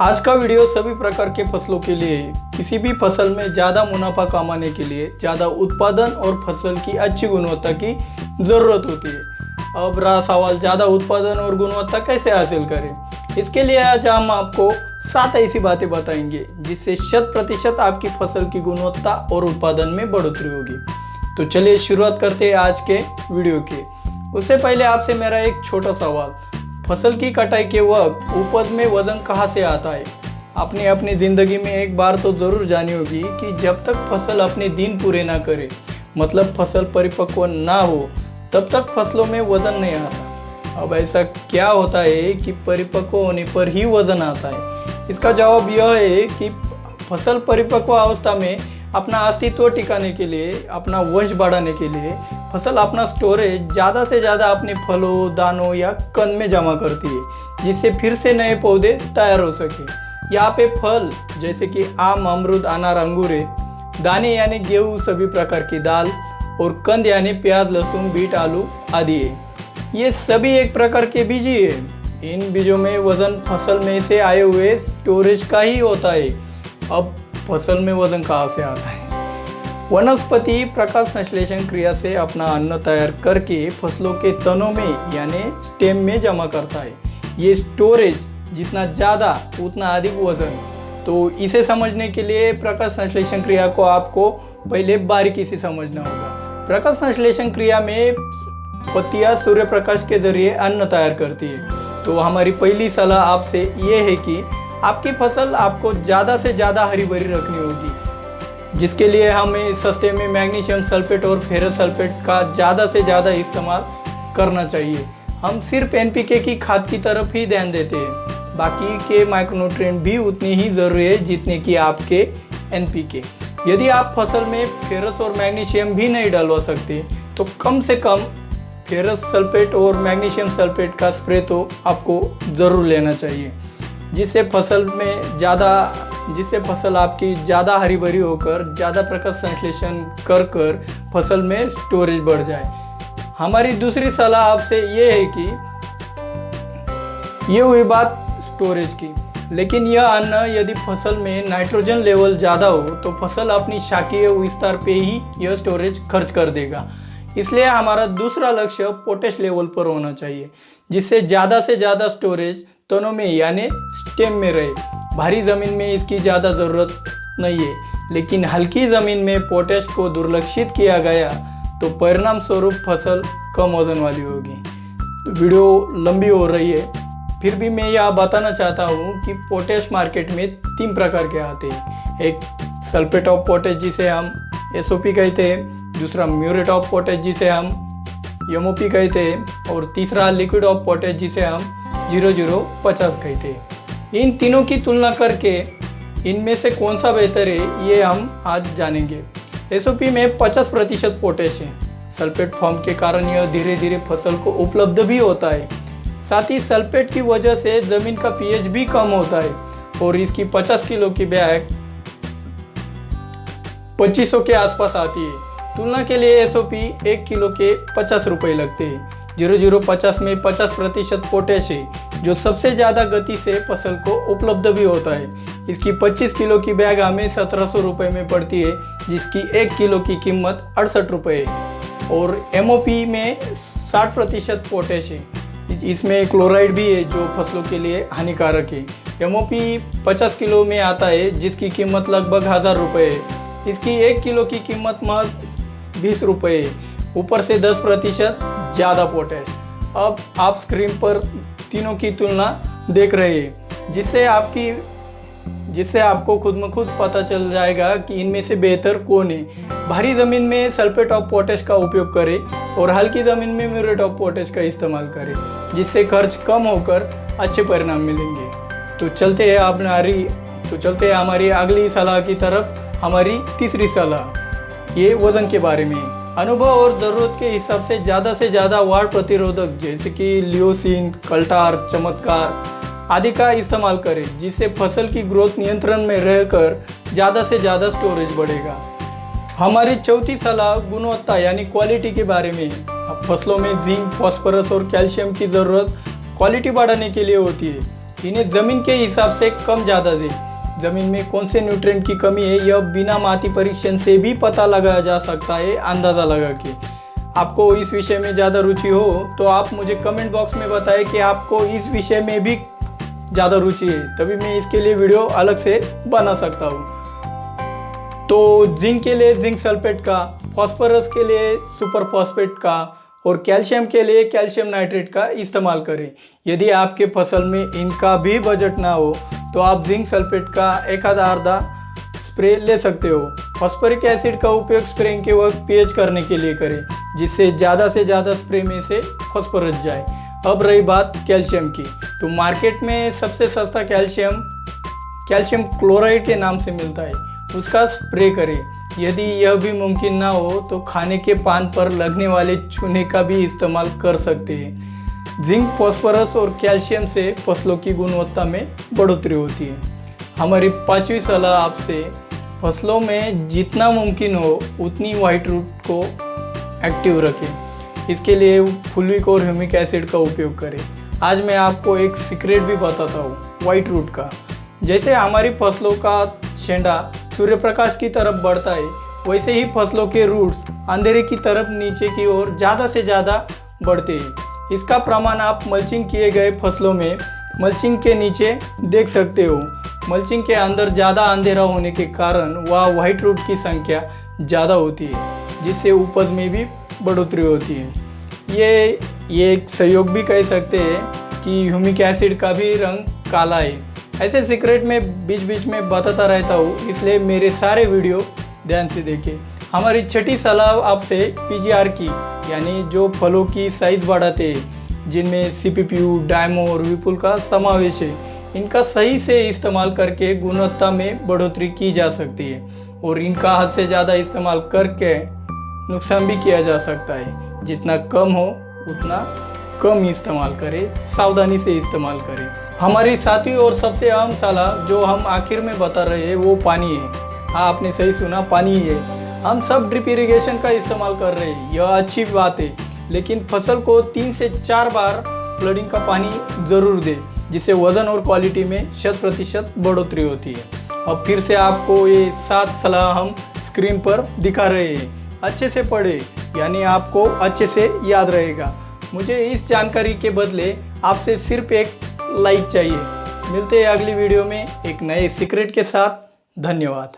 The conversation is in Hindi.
आज का वीडियो सभी प्रकार के फसलों के लिए है। किसी भी फसल में ज़्यादा मुनाफा कमाने के लिए ज़्यादा उत्पादन और फसल की अच्छी गुणवत्ता की ज़रूरत होती है। अब रहा सवाल, ज़्यादा उत्पादन और गुणवत्ता कैसे हासिल करें। इसके लिए आज हम आपको 7 ऐसी बातें बताएंगे जिससे 100% आपकी फसल की गुणवत्ता और उत्पादन में बढ़ोतरी होगी। तो चलिए शुरुआत करते हैं आज के वीडियो की। उससे पहले आपसे मेरा एक छोटा सवाल, फसल की कटाई के वक्त उपज में वजन कहाँ से आता है। आपने अपनी ज़िंदगी में एक बार तो ज़रूर जानी होगी कि जब तक फसल अपने दिन पूरे ना करे, मतलब फसल परिपक्व ना हो, तब तक फसलों में वजन नहीं आता। अब ऐसा क्या होता है कि परिपक्व होने पर ही वजन आता है। इसका जवाब यह है कि फसल परिपक्व अवस्था में अपना अस्तित्व टिकाने के लिए, अपना वंश बढ़ाने के लिए फसल अपना स्टोरेज ज़्यादा से ज़्यादा अपने फलों, दानों या कंद में जमा करती है, जिससे फिर से नए पौधे तैयार हो सके। यहाँ पे फल जैसे कि आम, अमरूद, अनार, अंगूर है। दाने यानी गेहूँ, सभी प्रकार की दाल, और कंद यानी प्याज, लहसुन, बीट, आलू आदि है। ये सभी एक प्रकार के बीज ही है। इन बीजों में वजन फसल में से आए हुए स्टोरेज का ही होता है। अब फसल में वजन कहाँ से आता है। वनस्पति प्रकाश संश्लेषण क्रिया से अपना अन्न तैयार करके फसलों के तनों में यानी स्टेम में जमा करता है। ये स्टोरेज जितना ज़्यादा उतना अधिक वजन। तो इसे समझने के लिए प्रकाश संश्लेषण क्रिया को आपको पहले बारीकी से समझना होगा। प्रकाश संश्लेषण क्रिया में पत्तियां सूर्य प्रकाश के जरिए अन्न तैयार करती है। तो हमारी पहली सलाह आपसे ये है कि आपकी फसल आपको ज़्यादा से ज़्यादा हरी भरी रखनी होगी, जिसके लिए हमें सस्ते में मैग्नीशियम सल्फेट और फेरस सल्फेट का ज़्यादा से ज़्यादा इस्तेमाल करना चाहिए। हम सिर्फ एनपीके की खाद की तरफ ही ध्यान देते हैं, बाकी के माइक्रोन्यूट्रिएंट भी उतनी ही ज़रूरी है जितने कि आपके एनपीके। यदि आप फसल में फेरस और मैग्नीशियम भी नहीं डलवा सकते तो कम से कम फेरस सल्फेट और मैग्नीशियम सल्फेट का स्प्रे तो आपको ज़रूर लेना चाहिए, जिससे फसल आपकी ज़्यादा हरी भरी होकर ज़्यादा प्रकाश संश्लेषण कर फसल में स्टोरेज बढ़ जाए। हमारी दूसरी सलाह आपसे ये है कि ये हुई बात स्टोरेज की, लेकिन यह अन्न यदि फसल में नाइट्रोजन लेवल ज़्यादा हो तो फसल अपनी शाकीय विस्तार पे ही यह स्टोरेज खर्च कर देगा। इसलिए हमारा दूसरा लक्ष्य पोटेश लेवल पर होना चाहिए, जिससे ज़्यादा से ज़्यादा स्टोरेज तनों में यानी स्टेम में रहे। भारी ज़मीन में इसकी ज़्यादा ज़रूरत नहीं है, लेकिन हल्की ज़मीन में पोटेश को दुर्लक्षित किया गया तो परिणाम स्वरूप फसल कम वजन वाली होगी। वीडियो लंबी हो रही है, फिर भी मैं यह बताना चाहता हूँ कि पोटेश मार्केट में 3 प्रकार के आते हैं। एक सल्फेट ऑफ पोटेश जिसे हम एसओपी कहते हैं, दूसरा म्यूरेट ऑफ पोटेश जिसे हम एमओपी कहते हैं, और तीसरा लिक्विड ऑफ पोटेश जिसे हम 0050 कहते हैं। इन तीनों की तुलना करके इनमें से कौन सा बेहतर है ये हम आज जानेंगे। एसओपी में 50% पोटेश है। सल्फेट फॉर्म के कारण यह धीरे धीरे फसल को उपलब्ध भी होता है। साथ ही सल्फेट की वजह से ज़मीन का पीएच भी कम होता है और इसकी 50 किलो की बैग 2500 के आसपास आती है। तुलना के लिए एसओपी 1 किलो के 50 रुपये लगते हैं। 0050 में 50% पोटेश है, जो सबसे ज़्यादा गति से फसल को उपलब्ध भी होता है। इसकी 25 किलो की बैग हमें 1700 रुपये में पड़ती है, जिसकी 1 किलो की कीमत 68 रुपये है। और एमओपी में 60% पोटेश है। इसमें क्लोराइड भी है जो फसलों के लिए हानिकारक है। एमओपी 50 किलो में आता है, जिसकी कीमत लगभग 1000 रुपये है। इसकी 1 किलो की कीमत महज 20 रुपये है। ऊपर से 10% ज़्यादा पोटेश। अब आप स्क्रीन पर तीनों की तुलना देख रहे हैं, जिससे आपको खुद में खुद पता चल जाएगा कि इनमें से बेहतर कौन है। भारी ज़मीन में सल्फेट ऑफ पोटेश का उपयोग करें और हल्की ज़मीन में म्यूरेट ऑफ पोटेश का इस्तेमाल करें, जिससे खर्च कम होकर अच्छे परिणाम मिलेंगे। तो चलते हैं हमारी अगली सलाह की तरफ। हमारी तीसरी सलाह ये वज़न के बारे में। अनुभव और ज़रूरत के हिसाब से ज़्यादा वाड़ प्रतिरोधक जैसे कि लियोसिन, कल्टार, चमत्कार आदि का इस्तेमाल करें, जिससे फसल की ग्रोथ नियंत्रण में रहकर ज़्यादा से ज़्यादा स्टोरेज बढ़ेगा। हमारी चौथी सलाह गुणवत्ता यानी क्वालिटी के बारे में। फसलों में जिंक, फास्फोरस और कैल्शियम की ज़रूरत क्वालिटी बढ़ाने के लिए होती है। इन्हें ज़मीन के हिसाब से कम ज़्यादा दें। ज़मीन में कौन से न्यूट्रिएंट की कमी है यह बिना माटी परीक्षण से भी पता लगाया जा सकता है, अंदाज़ा लगा के। आपको इस विषय में ज़्यादा रुचि हो तो आप मुझे कमेंट बॉक्स में बताएं कि आपको इस विषय में भी ज़्यादा रुचि है, तभी मैं इसके लिए वीडियो अलग से बना सकता हूँ। तो जिंक के लिए जिंक सल्फेट का, फॉस्फोरस के लिए सुपर फॉस्फेट का और कैल्शियम के लिए कैल्शियम नाइट्रेट का इस्तेमाल करें। यदि आपके फसल में इनका भी बजट ना हो तो आप जिंक सल्फेट का एक आधा स्प्रे ले सकते हो। फॉस्फोरिक एसिड का उपयोग स्प्रेइंग के वक्त पीएच करने के लिए करें, जिससे ज़्यादा से ज़्यादा स्प्रे में से फॉस्फोरस जाए। अब रही बात कैल्शियम की, तो मार्केट में सबसे सस्ता कैल्शियम क्लोराइड के नाम से मिलता है, उसका स्प्रे करें। यदि यह भी मुमकिन ना हो तो खाने के पान पर लगने वाले चूने का भी इस्तेमाल कर सकते हैं। जिंक, फास्फोरस और कैल्शियम से फसलों की गुणवत्ता में बढ़ोतरी होती है। हमारी 5वीं सलाह आपसे, फसलों में जितना मुमकिन हो उतनी व्हाइट रूट को एक्टिव रखें। इसके लिए फुलविक और ह्यूमिक एसिड का उपयोग करें। आज मैं आपको एक सीक्रेट भी बताता हूँ व्हाइट रूट का। जैसे हमारी फसलों का शेंडा सूर्य प्रकाश की तरफ बढ़ता है, वैसे ही फसलों के रूट्स अंधेरे की तरफ नीचे की ओर ज़्यादा से ज़्यादा बढ़ते हैं। इसका प्रमाण आप मल्चिंग किए गए फसलों में मल्चिंग के नीचे देख सकते हो। मल्चिंग के अंदर ज़्यादा अंधेरा होने के कारण वह व्हाइट रूट की संख्या ज़्यादा होती है, जिससे उपज में भी बढ़ोतरी होती है। ये एक सहयोग भी कह सकते हैं कि ह्यूमिक एसिड का भी रंग काला है। ऐसे सीक्रेट में बीच बीच में बताता रहता हूँ, इसलिए मेरे सारे वीडियो ध्यान से देखें। हमारी 6ठी सलाह आपसे पीजीआर की, यानी जो फलों की साइज बढ़ाते हैं, जिनमें सीपीपीयू, डायमो और विपुल का समावेश है। इनका सही से इस्तेमाल करके गुणवत्ता में बढ़ोतरी की जा सकती है और इनका हद से ज़्यादा इस्तेमाल करके नुकसान भी किया जा सकता है। जितना कम हो उतना कम इस्तेमाल करें, सावधानी से इस्तेमाल करें। हमारी 7वीं और सबसे अहम सलाह जो हम आखिर में बता रहे हैं वो पानी है। हाँ, आपने सही सुना, पानी ही है। हम सब ड्रिप इरिगेशन का इस्तेमाल कर रहे हैं, यह अच्छी बात है, लेकिन फसल को 3 से 4 बार फ्लडिंग का पानी ज़रूर दें, जिससे वज़न और क्वालिटी में 100% बढ़ोतरी होती है। अब फिर से आपको ये 7 सलाह हम स्क्रीन पर दिखा रहे हैं, अच्छे से पढ़े, यानी आपको अच्छे से याद रहेगा। मुझे इस जानकारी के बदले आपसे सिर्फ एक लाइक चाहिए। मिलते हैं अगली वीडियो में एक नए सीक्रेट के साथ। धन्यवाद।